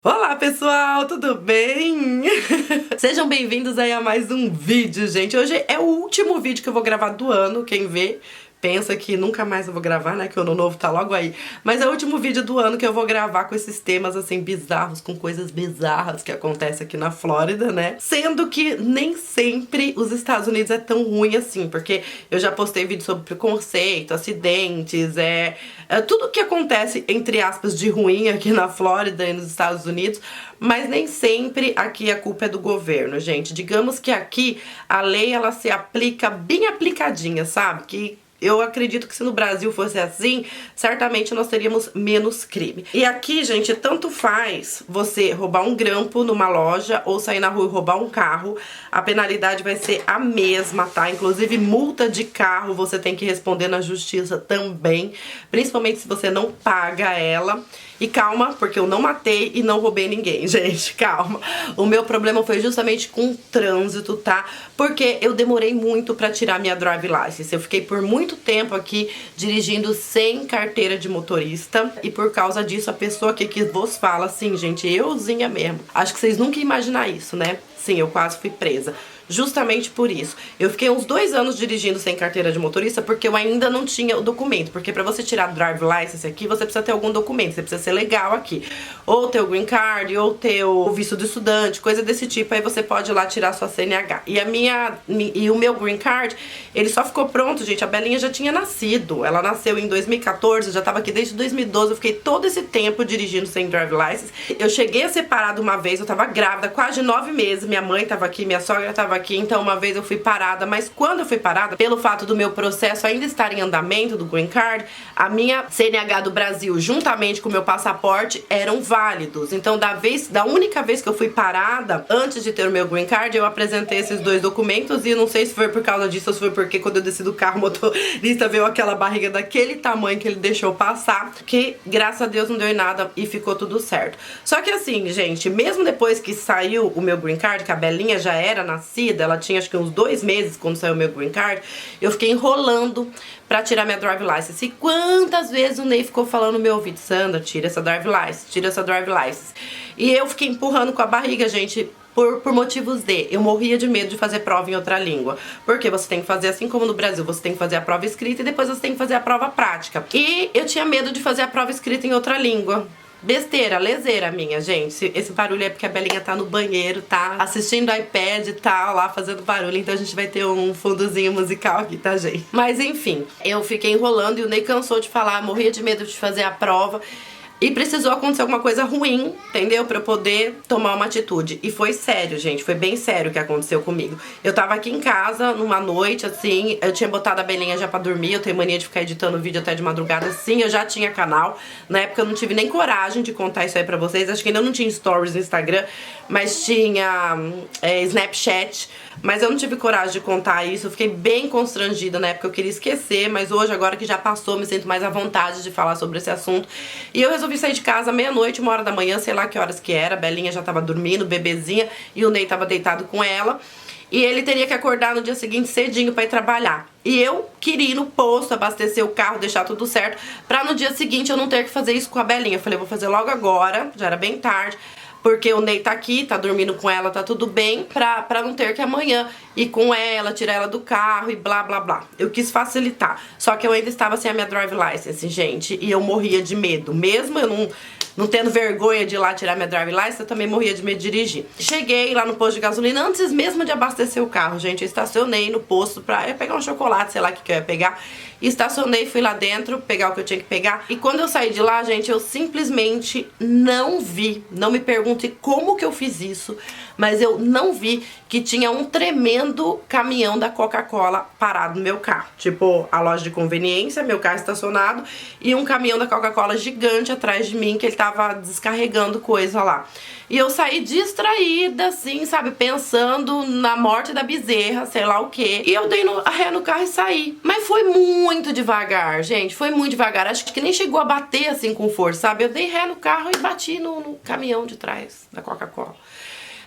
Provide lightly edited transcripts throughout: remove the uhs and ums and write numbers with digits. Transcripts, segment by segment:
Olá pessoal, tudo bem? Sejam bem-vindos aí a mais um vídeo, gente. Hoje é o último vídeo que eu vou gravar do ano. Quem vê pensa que nunca mais eu vou gravar, né? Que o ano novo tá logo aí. Mas é o último vídeo do ano que eu vou gravar com esses temas assim bizarros, com coisas bizarras que acontecem aqui na Flórida, né? Sendo que nem sempre os Estados Unidos é tão ruim assim, porque eu já postei vídeo sobre preconceito, acidentes, tudo que acontece, entre aspas, de ruim aqui na Flórida e nos Estados Unidos, mas nem sempre aqui a culpa é do governo, gente. Digamos que aqui a lei ela se aplica bem aplicadinha, sabe? Que eu acredito que se no Brasil fosse assim, certamente nós teríamos menos crime. E aqui, gente, tanto faz você roubar um grampo numa loja ou sair na rua e roubar um carro, a penalidade vai ser a mesma, tá? Inclusive multa de carro você tem que responder na justiça também, principalmente se você não paga ela. E calma, porque eu não matei e não roubei ninguém, gente, calma. O meu problema foi justamente com o trânsito, tá? Porque eu demorei muito pra tirar minha drive license. Eu fiquei por muito tempo aqui dirigindo sem carteira de motorista. E por causa disso, a pessoa que vos fala, assim, gente, euzinha mesmo. Acho que vocês nunca iam imaginar isso, né? Sim, eu quase fui presa. Justamente por isso. Eu fiquei uns 2 anos dirigindo sem carteira de motorista porque eu ainda não tinha o documento. Porque pra você tirar drive license aqui, você precisa ter algum documento. Você precisa ser legal aqui. Ou ter o green card, ou ter o visto de estudante, coisa desse tipo. Aí você pode ir lá tirar sua CNH. E o meu green card, ele só ficou pronto, gente. A Belinha já tinha nascido. Ela nasceu em 2014, já tava aqui desde 2012. Eu fiquei todo esse tempo dirigindo sem drive license. Eu cheguei a ser parada uma vez, eu tava grávida, quase de 9 meses. Minha mãe tava aqui, minha sogra tava aqui, então uma vez eu fui parada, mas quando eu fui parada, pelo fato do meu processo ainda estar em andamento do green card, a minha CNH do Brasil, juntamente com o meu passaporte, eram válidos. Então da única vez que eu fui parada, antes de ter o meu green card, eu apresentei esses 2 documentos e não sei se foi por causa disso ou se foi porque quando eu desci do carro, o motorista veio aquela barriga daquele tamanho que ele deixou passar, que graças a Deus não deu em nada e ficou tudo certo. Só que assim, gente, mesmo depois que saiu o meu green card, que a Belinha já era nascida, ela tinha acho que uns 2 meses quando saiu o meu green card, eu fiquei enrolando pra tirar minha drive license. E quantas vezes o Ney ficou falando no meu ouvido: Sandra, tira essa drive license, tira essa drive license. E eu fiquei empurrando com a barriga, gente, por motivos eu morria de medo de fazer prova em outra língua. Porque você tem que fazer, assim como no Brasil, você tem que fazer a prova escrita e depois você tem que fazer a prova prática. E eu tinha medo de fazer a prova escrita em outra língua. Besteira, leseira minha, gente. Esse barulho é porque a Belinha tá no banheiro, tá assistindo iPad e tal, lá fazendo barulho. Então a gente vai ter um fundozinho musical aqui, tá, gente? Mas enfim, eu fiquei enrolando e o Ney cansou de falar, morria de medo de fazer a prova. E precisou acontecer alguma coisa ruim, entendeu? Pra eu poder tomar uma atitude. E foi sério, gente. Foi bem sério o que aconteceu comigo. Eu tava aqui em casa, numa noite, assim. Eu tinha botado a Belinha já pra dormir. Eu tenho mania de ficar editando vídeo até de madrugada. Sim, eu já tinha canal. Na época eu não tive nem coragem de contar isso aí pra vocês. Acho que ainda não tinha stories no Instagram. Mas tinha Snapchat. Mas eu não tive coragem de contar isso. Eu fiquei bem constrangida na época. Eu queria esquecer. Mas hoje, agora que já passou, me sinto mais à vontade de falar sobre esse assunto. E eu resolvi sair de casa meia-noite, 1h da manhã, sei lá que horas que era. A Belinha já tava dormindo, bebezinha, e o Ney tava deitado com ela. E ele teria que acordar no dia seguinte cedinho pra ir trabalhar. E eu queria ir no posto, abastecer o carro, deixar tudo certo, pra no dia seguinte eu não ter que fazer isso com a Belinha. Eu falei, vou fazer logo agora, já era bem tarde, porque o Ney tá aqui, tá dormindo com ela, tá tudo bem, pra não ter que amanhã ir com ela, tirar ela do carro e blá blá blá. Eu quis facilitar, só que eu ainda estava sem a minha drive license, gente, e eu morria de medo. Mesmo eu não tendo vergonha de ir lá tirar minha drive license, eu também morria de medo de dirigir. Cheguei lá no posto de gasolina, antes mesmo de abastecer o carro, gente, eu estacionei no posto pra eu pegar um chocolate, sei lá o que eu ia pegar. Estacionei, fui lá dentro, pegar o que eu tinha que pegar. E quando eu saí de lá, gente, eu simplesmente não vi. Não me pergunte como que eu fiz isso, mas eu não vi que tinha um tremendo caminhão da Coca-Cola parado no meu carro. Tipo, a loja de conveniência, meu carro estacionado, e um caminhão da Coca-Cola gigante atrás de mim, que ele tava descarregando coisa lá. E eu saí distraída, assim, sabe, pensando na morte da bezerra, sei lá o quê. E eu dei a ré no carro e saí. Mas foi muito devagar, gente, foi muito devagar. Acho que nem chegou a bater, assim, com força, sabe? Eu dei ré no carro e bati no caminhão de trás da Coca-Cola.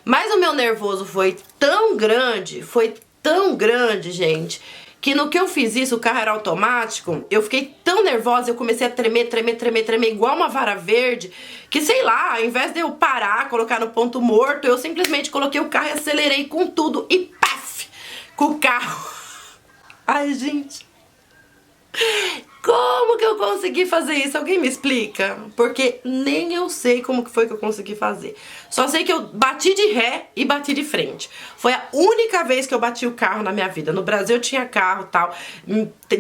Mas o meu nervoso foi tão grande, gente, que no que eu fiz isso, o carro era automático, eu fiquei tão nervosa, eu comecei a tremer, igual uma vara verde, que sei lá, ao invés de eu parar, colocar no ponto morto, eu simplesmente coloquei o carro e acelerei com tudo e paf, com o carro. Ai, gente, como que eu consegui fazer isso? Alguém me explica? Porque nem eu sei como que foi que eu consegui fazer. Só sei que eu bati de ré e bati de frente. Foi a única vez que eu bati o carro na minha vida. No Brasil eu tinha carro e tal.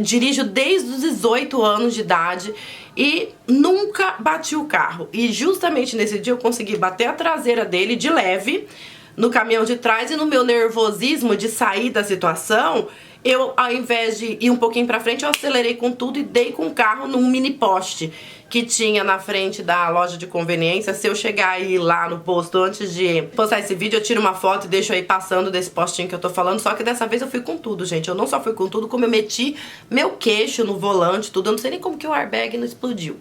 Dirijo desde os 18 anos de idade e nunca bati o carro. E justamente nesse dia eu consegui bater a traseira dele de leve no caminhão de trás, e no meu nervosismo de sair da situação, eu, ao invés de ir um pouquinho pra frente, eu acelerei com tudo e dei com o carro num mini poste que tinha na frente da loja de conveniência. Se eu chegar aí lá no posto antes de postar esse vídeo, eu tiro uma foto e deixo aí passando desse postinho que eu tô falando. Só que dessa vez eu fui com tudo, gente. Eu não só fui com tudo, como eu meti meu queixo no volante, tudo. Eu não sei nem como que o airbag não explodiu.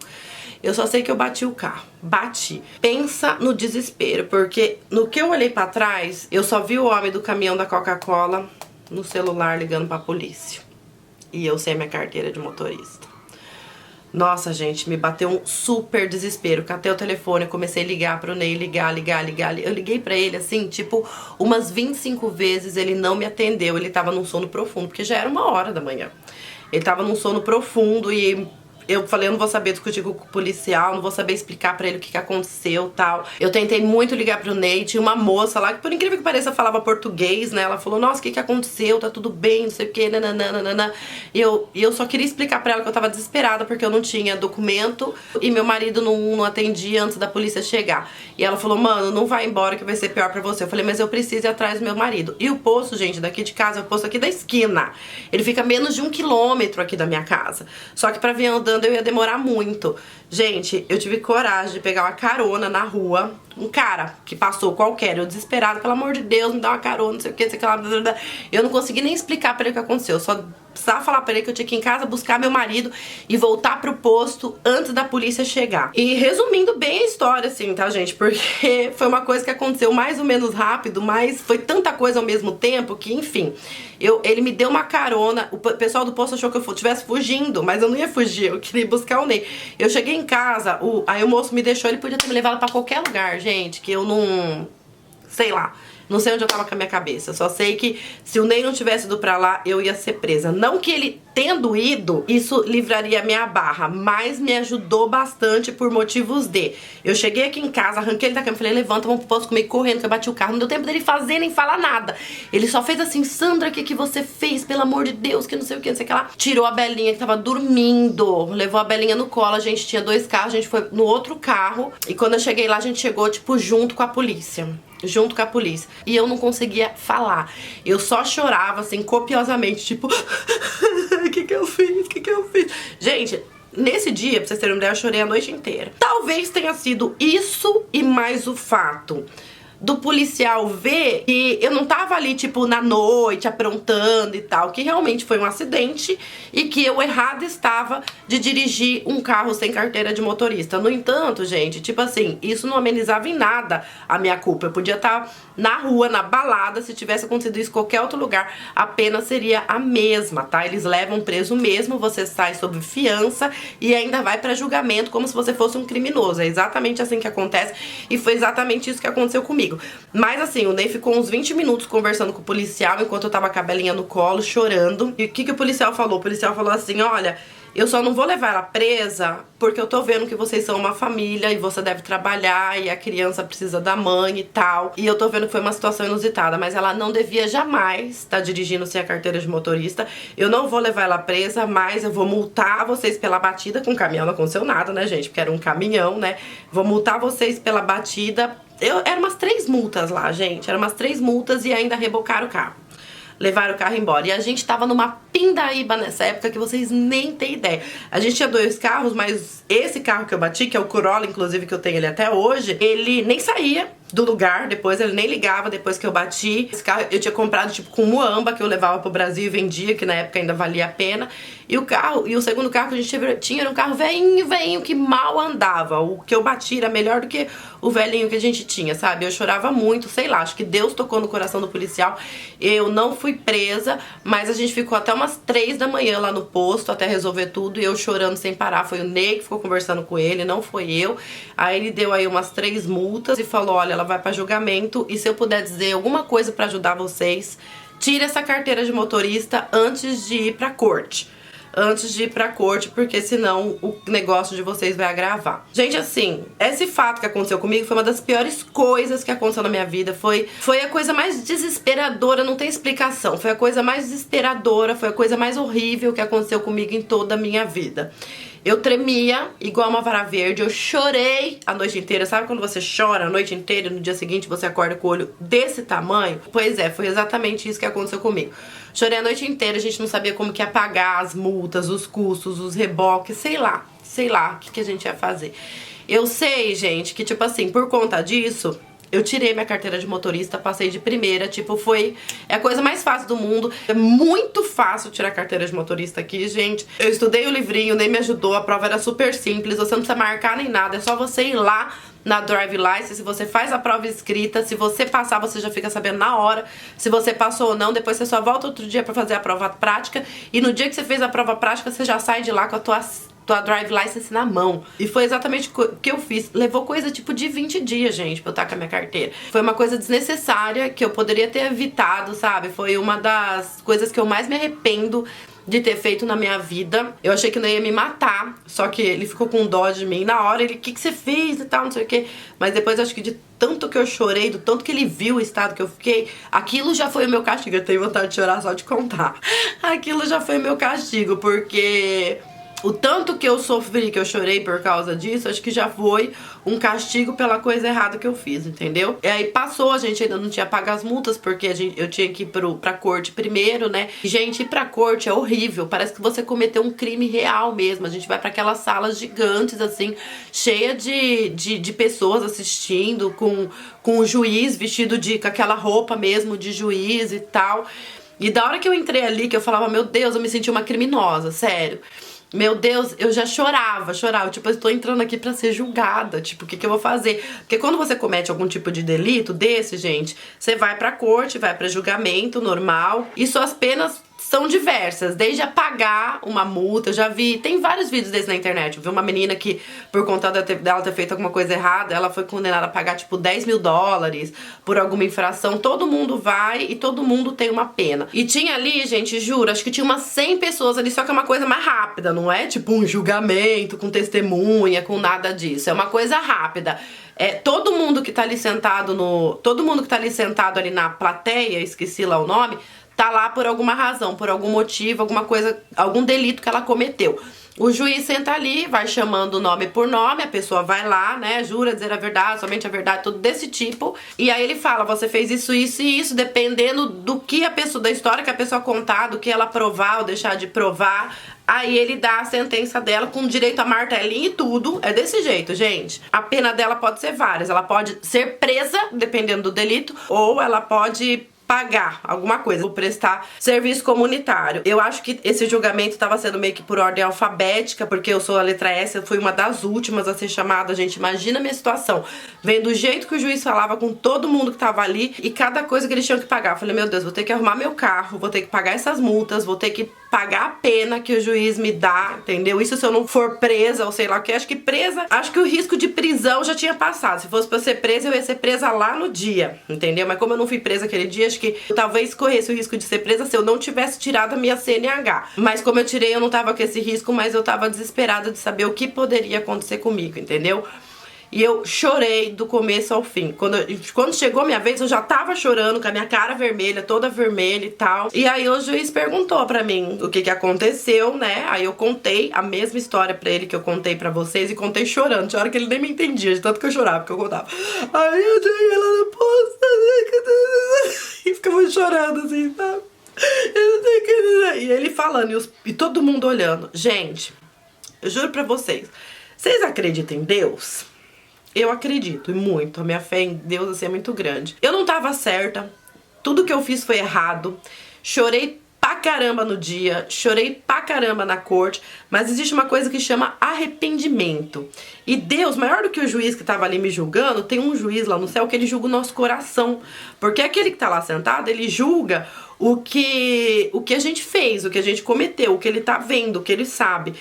Eu só sei que eu bati o carro. Bati. Pensa no desespero, porque no que eu olhei pra trás, eu só vi o homem do caminhão da Coca-Cola no celular ligando pra polícia. E eu sem minha carteira de motorista. Nossa, gente, me bateu um super desespero. Catei o telefone, comecei a ligar pro Ney, ligar. Eu liguei pra ele, assim, tipo, umas 25 vezes, ele não me atendeu. Ele tava num sono profundo, porque já era 1h da manhã. Ele tava num sono profundo e eu falei, eu não vou saber discutir com o policial, não vou saber explicar pra ele o que aconteceu e tal. Eu tentei muito ligar pro Ney, tinha uma moça lá que, por incrível que pareça, falava português, né? Ela falou, nossa, o que aconteceu? Tá tudo bem, não sei o que, nananana. E eu só queria explicar pra ela que eu tava desesperada porque eu não tinha documento e meu marido não atendia antes da polícia chegar. E ela falou, mano, não vai embora que vai ser pior pra você. Eu falei, mas eu preciso ir atrás do meu marido. E o posto, gente, daqui de casa, é o posto aqui da esquina. Ele fica a menos de 1 quilômetro aqui da minha casa. Só que pra vir andando eu ia demorar muito. Gente, eu tive coragem de pegar uma carona na rua. Um cara que passou qualquer, eu desesperada, pelo amor de Deus, me dá uma carona, não sei o que, sei que lá. Eu não consegui nem explicar pra ele o que aconteceu. Eu só precisava falar pra ele que eu tinha que ir em casa buscar meu marido e voltar pro posto antes da polícia chegar. E resumindo bem a história, assim, tá, gente? Porque foi uma coisa que aconteceu mais ou menos rápido, mas foi tanta coisa ao mesmo tempo que, enfim, ele me deu uma carona. O pessoal do posto achou que eu estivesse fugindo, mas eu não ia fugir, eu queria ir buscar o Ney. Eu cheguei em casa, aí o moço me deixou, ele podia ter me levado pra qualquer lugar, gente, que eu não... sei lá. Não sei onde eu tava com a minha cabeça. Só sei que se o Ney não tivesse ido pra lá, eu ia ser presa. Não que ele tendo ido, isso livraria a minha barra, mas me ajudou bastante por motivos de... Eu cheguei aqui em casa, arranquei ele da cama e falei, levanta, vamos pro posto comigo correndo, que eu bati o carro. Não deu tempo dele fazer nem falar nada. Ele só fez assim, Sandra, o que você fez? Pelo amor de Deus, que não sei o que, não sei o que lá. Tirou a Belinha que tava dormindo, levou a Belinha no colo, a gente tinha 2 carros, a gente foi no outro carro. E quando eu cheguei lá, a gente chegou, tipo, junto com a polícia. E eu não conseguia falar. Eu só chorava, assim, copiosamente, tipo... O que eu fiz? Gente, nesse dia, pra vocês terem uma ideia, eu chorei a noite inteira. Talvez tenha sido isso e mais o fato do policial ver que eu não tava ali, tipo, na noite, aprontando e tal, que realmente foi um acidente e que eu errada estava de dirigir um carro sem carteira de motorista. No entanto, gente, tipo assim, isso não amenizava em nada a minha culpa. Eu podia estar na rua, na balada, se tivesse acontecido isso em qualquer outro lugar, a pena seria a mesma, tá? Eles levam preso mesmo, você sai sob fiança e ainda vai pra julgamento como se você fosse um criminoso. É exatamente assim que acontece e foi exatamente isso que aconteceu comigo. Mas assim, o Ney ficou uns 20 minutos conversando com o policial enquanto eu tava com a Belinha no colo, chorando. E o que o policial falou? O policial falou assim, olha, eu só não vou levar ela presa porque eu tô vendo que vocês são uma família e você deve trabalhar e a criança precisa da mãe e tal. E eu tô vendo que foi uma situação inusitada, mas ela não devia jamais estar dirigindo sem a carteira de motorista. Eu não vou levar ela presa, mas eu vou multar vocês pela batida. Com o caminhão não aconteceu nada, né, gente? Porque era um caminhão, né? Vou multar vocês pela batida. Eram umas 3 multas lá, gente. Eram umas 3 multas e ainda rebocaram o carro. Levaram o carro embora. E a gente tava numa pindaíba nessa época que vocês nem têm ideia. A gente tinha 2 carros, mas esse carro que eu bati, que é o Corolla, inclusive, que eu tenho ele até hoje, ele nem saía do lugar, depois ele nem ligava depois que eu bati. Esse carro eu tinha comprado tipo com muamba, que eu levava pro Brasil e vendia, que na época ainda valia a pena. E o segundo carro que a gente tinha era um carro velhinho, que mal andava. O que eu bati era melhor do que o velhinho que a gente tinha, sabe? Eu chorava muito, sei lá, acho que Deus tocou no coração do policial. Eu não fui presa, mas a gente ficou até umas 3 da manhã lá no posto até resolver tudo e eu chorando sem parar. Foi o Ney que ficou conversando com ele, não foi eu. Aí ele deu aí umas 3 multas e falou, olha, ela vai pra julgamento e se eu puder dizer alguma coisa pra ajudar vocês, tire essa carteira de motorista antes de ir pra corte. Antes de ir pra corte, porque senão o negócio de vocês vai agravar. Gente, assim, esse fato que aconteceu comigo foi uma das piores coisas que aconteceu na minha vida. Foi a coisa mais desesperadora, não tem explicação. Foi a coisa mais desesperadora, foi a coisa mais horrível que aconteceu comigo em toda a minha vida. Eu tremia igual uma vara verde, eu chorei a noite inteira. Sabe quando você chora a noite inteira e no dia seguinte você acorda com o olho desse tamanho? Pois é, foi exatamente isso que aconteceu comigo. Chorei a noite inteira, a gente não sabia como que ia pagar as multas, os custos, os reboques, sei lá o que a gente ia fazer. Eu sei, gente, que tipo assim, por conta disso, eu tirei minha carteira de motorista, passei de primeira, tipo, é a coisa mais fácil do mundo. É muito fácil tirar a carteira de motorista aqui, gente. Eu estudei o livrinho, nem me ajudou, a prova era super simples, você não precisa marcar nem nada, é só você ir lá na Drive License, você faz a prova escrita, se você passar, você já fica sabendo na hora se você passou ou não, depois você só volta outro dia pra fazer a prova prática, e no dia que você fez a prova prática, você já sai de lá com a tua Drive License na mão. E foi exatamente o que eu fiz. Levou coisa tipo de 20 dias, gente, pra eu estar com a minha carteira. Foi uma coisa desnecessária que eu poderia ter evitado, sabe? Foi uma das coisas que eu mais me arrependo de ter feito na minha vida. Eu achei que não ia me matar, só que ele ficou com dó de mim. Na hora ele, o que você fez e tal, não sei o que. Mas depois acho que de tanto que eu chorei, do tanto que ele viu o estado que eu fiquei, aquilo já foi o meu castigo. Eu tenho vontade de chorar só de contar. Aquilo já foi o meu castigo, porque o tanto que eu sofri, que eu chorei por causa disso, acho que já foi um castigo pela coisa errada que eu fiz, entendeu? E aí passou, a gente ainda não tinha pago as multas, porque eu tinha que ir pra corte primeiro, né? E, gente, ir pra corte é horrível, parece que você cometeu um crime real mesmo. A gente vai pra aquelas salas gigantes, assim, cheia de pessoas assistindo, com o juiz vestido com aquela roupa mesmo de juiz e tal. E da hora que eu entrei ali, que eu falava, meu Deus, eu me senti uma criminosa, sério. Meu Deus, eu já chorava, tipo, eu tô entrando aqui pra ser julgada, tipo, o que eu vou fazer? Porque quando você comete algum tipo de delito desse, gente, você vai pra corte, vai pra julgamento normal, e suas penas são diversas, desde a pagar uma multa. Eu já vi, tem vários vídeos desses na internet. Eu vi uma menina que, por conta dela ter feito alguma coisa errada, ela foi condenada a pagar, tipo, 10 mil dólares por alguma infração. Todo mundo vai e todo mundo tem uma pena. E tinha ali, gente, juro, acho que tinha umas 100 pessoas ali, só que é uma coisa mais rápida, não é tipo um julgamento com testemunha, com nada disso. É uma coisa rápida. Todo mundo que tá ali sentado ali na plateia, esqueci lá o nome, tá lá por alguma razão, por algum motivo, alguma coisa, algum delito que ela cometeu. O juiz senta ali, vai chamando nome por nome, a pessoa vai lá, né, jura dizer a verdade, somente a verdade, tudo desse tipo. E aí ele fala, você fez isso, isso e isso, dependendo do que a pessoa, da história que a pessoa contar, do que ela provar ou deixar de provar. Aí ele dá a sentença dela com direito a martelinho e tudo. É desse jeito, gente. A pena dela pode ser várias. Ela pode ser presa, dependendo do delito, ou ela pode pagar alguma coisa, vou prestar serviço comunitário. Eu acho que esse julgamento estava sendo meio que por ordem alfabética, porque eu sou a letra S, eu fui uma das últimas a ser chamada, gente. Imagina a minha situação, vendo do jeito que o juiz falava com todo mundo que tava ali e cada coisa que eles tinham que pagar. Eu falei, meu Deus, vou ter que arrumar meu carro, vou ter que pagar essas multas, vou ter que pagar a pena que o juiz me dá, entendeu? Isso se eu não for presa ou sei lá o que. Acho que o risco de prisão já tinha passado. Se fosse pra eu ser presa, eu ia ser presa lá no dia, entendeu? Mas como eu não fui presa aquele dia, acho que eu talvez corresse o risco de ser presa se eu não tivesse tirado a minha CNH. Mas como eu tirei, eu não tava com esse risco, mas eu tava desesperada de saber o que poderia acontecer comigo, entendeu? E eu chorei do começo ao fim. Quando chegou a minha vez, eu já tava chorando, com a minha cara vermelha, toda vermelha e tal. E aí o juiz perguntou pra mim o que aconteceu, né? Aí eu contei a mesma história pra ele que eu contei pra vocês e contei chorando. Tinha hora que ele nem me entendia, de tanto que eu chorava, porque eu contava. Aí eu cheguei lá no posto e ficava chorando assim, sabe? E ele falando e todo mundo olhando. Gente, eu juro pra vocês, vocês acreditam em Deus? Eu acredito, e muito. A minha fé em Deus, assim, é muito grande. Eu não tava certa. Tudo que eu fiz foi errado. Chorei pra caramba no dia, chorei pra caramba na corte, mas existe uma coisa que chama arrependimento. E Deus, maior do que o juiz que tava ali me julgando, tem um juiz lá no céu que ele julga o nosso coração. Porque aquele que tá lá sentado, ele julga o que a gente fez, o que a gente cometeu, o que ele tá vendo, o que ele sabe.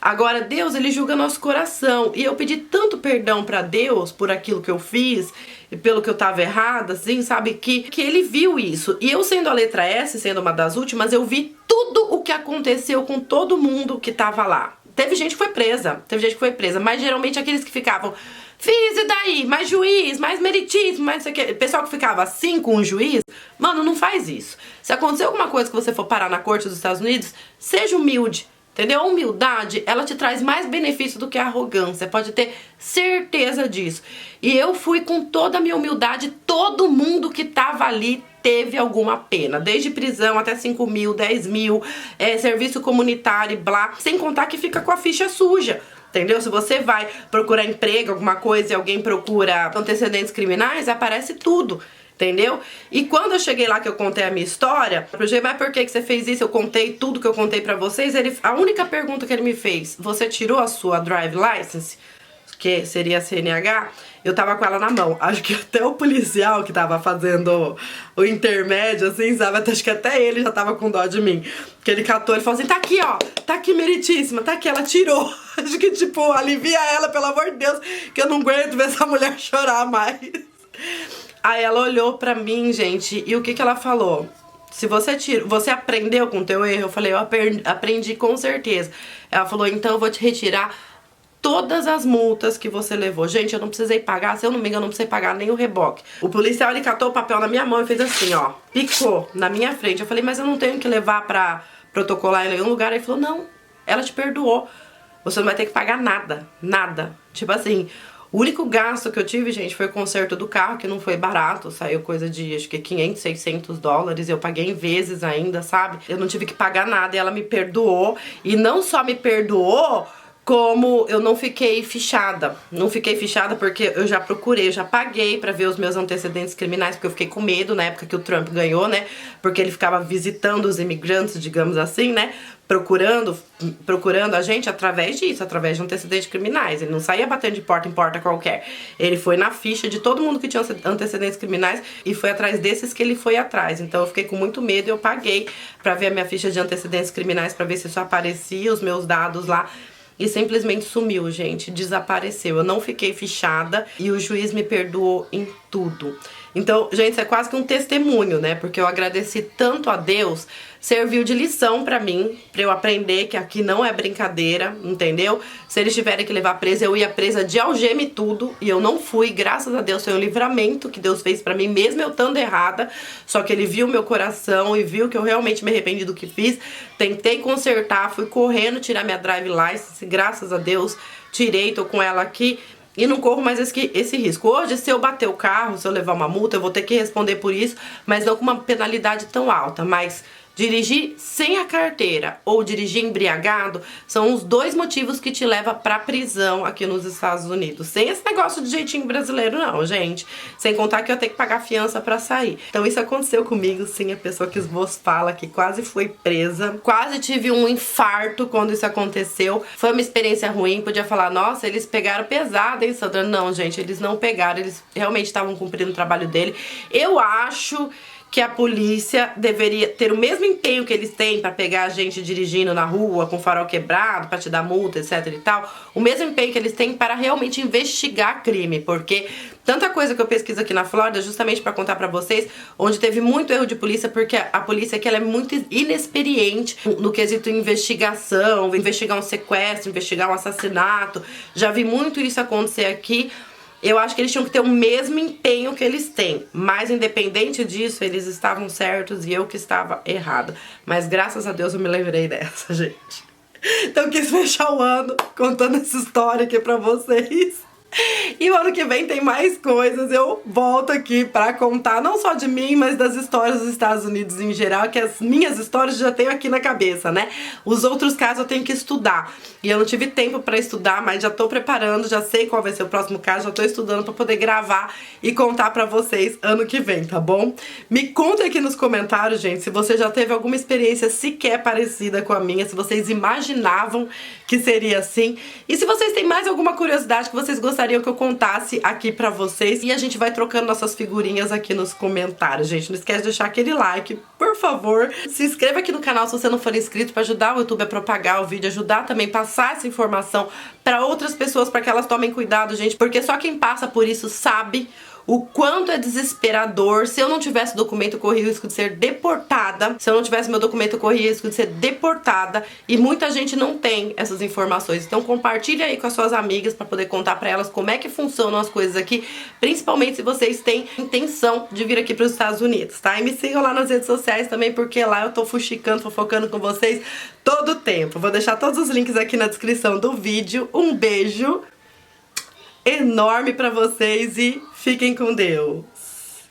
Agora, Deus, ele julga nosso coração. E eu pedi tanto perdão pra Deus por aquilo que eu fiz e pelo que eu tava errada, assim, sabe? Que ele viu isso. E eu, sendo a letra S, sendo uma das últimas, eu vi tudo o que aconteceu com todo mundo que tava lá. Teve gente que foi presa, mas geralmente aqueles que ficavam, fiz e daí, mais juiz, mais meritíssimo, mais isso aqui. Pessoal que ficava assim com o juiz, mano, não faz isso. Se acontecer alguma coisa que você for parar na corte dos Estados Unidos, seja humilde. Entendeu? A humildade, ela te traz mais benefício do que a arrogância, pode ter certeza disso. E eu fui com toda a minha humildade, todo mundo que tava ali teve alguma pena, desde prisão até 5 mil, 10 mil, serviço comunitário, blá, sem contar que fica com a ficha suja. Entendeu? Se você vai procurar emprego, alguma coisa, e alguém procura antecedentes criminais, aparece tudo. Entendeu? E quando eu cheguei lá que eu contei a minha história, pro G, mas por que você fez isso? Eu contei tudo que eu contei pra vocês. A única pergunta que ele me fez, você tirou a sua drive license? Que seria a CNH? Eu tava com ela na mão. Acho que até o policial que tava fazendo o intermédio, assim, sabe? Acho que até ele já tava com dó de mim. Que ele catou, ele falou assim, tá aqui, ó. Tá aqui, meritíssima. Tá aqui, ela tirou. Acho que, tipo, alivia ela, pelo amor de Deus. Que eu não aguento ver essa mulher chorar mais. Aí ela olhou pra mim, gente, e o que ela falou? Se você aprendeu com o teu erro? Eu falei, eu aprendi com certeza. Ela falou, então eu vou te retirar todas as multas que você levou. Gente, eu não precisei pagar, se eu não me engano, eu não precisei pagar nem o reboque. O policial, ele catou o papel na minha mão e fez assim, ó, picou na minha frente. Eu falei, mas eu não tenho que levar pra protocolar em nenhum lugar. Ele falou, não, ela te perdoou. Você não vai ter que pagar nada, nada. Tipo assim, o único gasto que eu tive, gente, foi o conserto do carro, que não foi barato, saiu coisa de, acho que 500, 600 dólares, eu paguei em vezes ainda, sabe? Eu não tive que pagar nada e ela me perdoou, e não só me perdoou, como eu não fiquei fichada. Não fiquei fichada porque eu já procurei, eu já paguei pra ver os meus antecedentes criminais, porque eu fiquei com medo na época que o Trump ganhou, né? Porque ele ficava visitando os imigrantes, digamos assim, né? Procurando a gente através disso, através de antecedentes criminais. Ele não saía batendo de porta em porta qualquer. Ele foi na ficha de todo mundo que tinha antecedentes criminais e foi atrás desses que ele foi atrás. Então eu fiquei com muito medo e eu paguei pra ver a minha ficha de antecedentes criminais, pra ver se isso aparecia, os meus dados lá. E simplesmente sumiu, gente, desapareceu. Eu não fiquei fichada e o juiz me perdoou em tudo. Então, gente, isso é quase que um testemunho, né? Porque eu agradeci tanto a Deus, serviu de lição pra mim, pra eu aprender que aqui não é brincadeira, entendeu? Se eles tiverem que levar presa, eu ia presa de algema e tudo, e eu não fui, graças a Deus, foi um livramento que Deus fez pra mim, mesmo eu estando errada, só que ele viu meu coração e viu que eu realmente me arrependi do que fiz, tentei consertar, fui correndo tirar minha drive license, graças a Deus, tirei, tô com ela aqui, e não corro mais esse risco. Hoje, se eu bater o carro, se eu levar uma multa, eu vou ter que responder por isso, mas não com uma penalidade tão alta. Mas dirigir sem a carteira ou dirigir embriagado são os dois motivos que te levam pra prisão aqui nos Estados Unidos. Sem esse negócio de jeitinho brasileiro não, gente. Sem contar que eu tenho que pagar fiança pra sair. Então isso aconteceu comigo, sim. A pessoa que vos fala que quase foi presa. Quase tive um infarto quando isso aconteceu. Foi uma experiência ruim. Podia falar, nossa, eles pegaram pesado, hein, Sandra? Não, gente, eles não pegaram. Eles realmente estavam cumprindo o trabalho dele. Eu acho que a polícia deveria ter o mesmo empenho que eles têm pra pegar a gente dirigindo na rua com farol quebrado, pra te dar multa, etc e tal, o mesmo empenho que eles têm para realmente investigar crime, porque tanta coisa que eu pesquiso aqui na Flórida, justamente pra contar pra vocês, onde teve muito erro de polícia, porque a polícia aqui ela é muito inexperiente no quesito investigação, investigar um sequestro, investigar um assassinato, já vi muito isso acontecer aqui. Eu acho que eles tinham que ter o mesmo empenho que eles têm. Mas independente disso, eles estavam certos e eu que estava errada. Mas graças a Deus eu me livrei dessa, gente. Então eu quis fechar o ano contando essa história aqui pra vocês. E o ano que vem tem mais coisas, eu volto aqui pra contar, não só de mim, mas das histórias dos Estados Unidos em geral, que as minhas histórias já tenho aqui na cabeça, né? Os outros casos eu tenho que estudar, e eu não tive tempo pra estudar, mas já tô preparando, já sei qual vai ser o próximo caso, já tô estudando pra poder gravar e contar pra vocês ano que vem, tá bom? Me conta aqui nos comentários, gente, se você já teve alguma experiência sequer parecida com a minha, se vocês imaginavam que seria assim, e se vocês têm mais alguma curiosidade que vocês gostariam que eu contasse aqui pra vocês, e a gente vai trocando nossas figurinhas aqui nos comentários, gente. Não esquece de deixar aquele like, por favor. Se inscreva aqui no canal se você não for inscrito, pra ajudar o YouTube a propagar o vídeo, ajudar também a passar essa informação pra outras pessoas, pra que elas tomem cuidado, gente, porque só quem passa por isso sabe o quanto é desesperador. Se eu não tivesse documento, eu corria o risco de ser deportada. Se eu não tivesse meu documento, eu corria o risco de ser deportada. E muita gente não tem essas informações. Então compartilha aí com as suas amigas para poder contar para elas como é que funcionam as coisas aqui. Principalmente se vocês têm intenção de vir aqui para os Estados Unidos, tá? E me sigam lá nas redes sociais também, porque lá eu tô fuxicando, fofocando com vocês todo o tempo. Vou deixar todos os links aqui na descrição do vídeo. Um beijo enorme pra vocês e fiquem com Deus.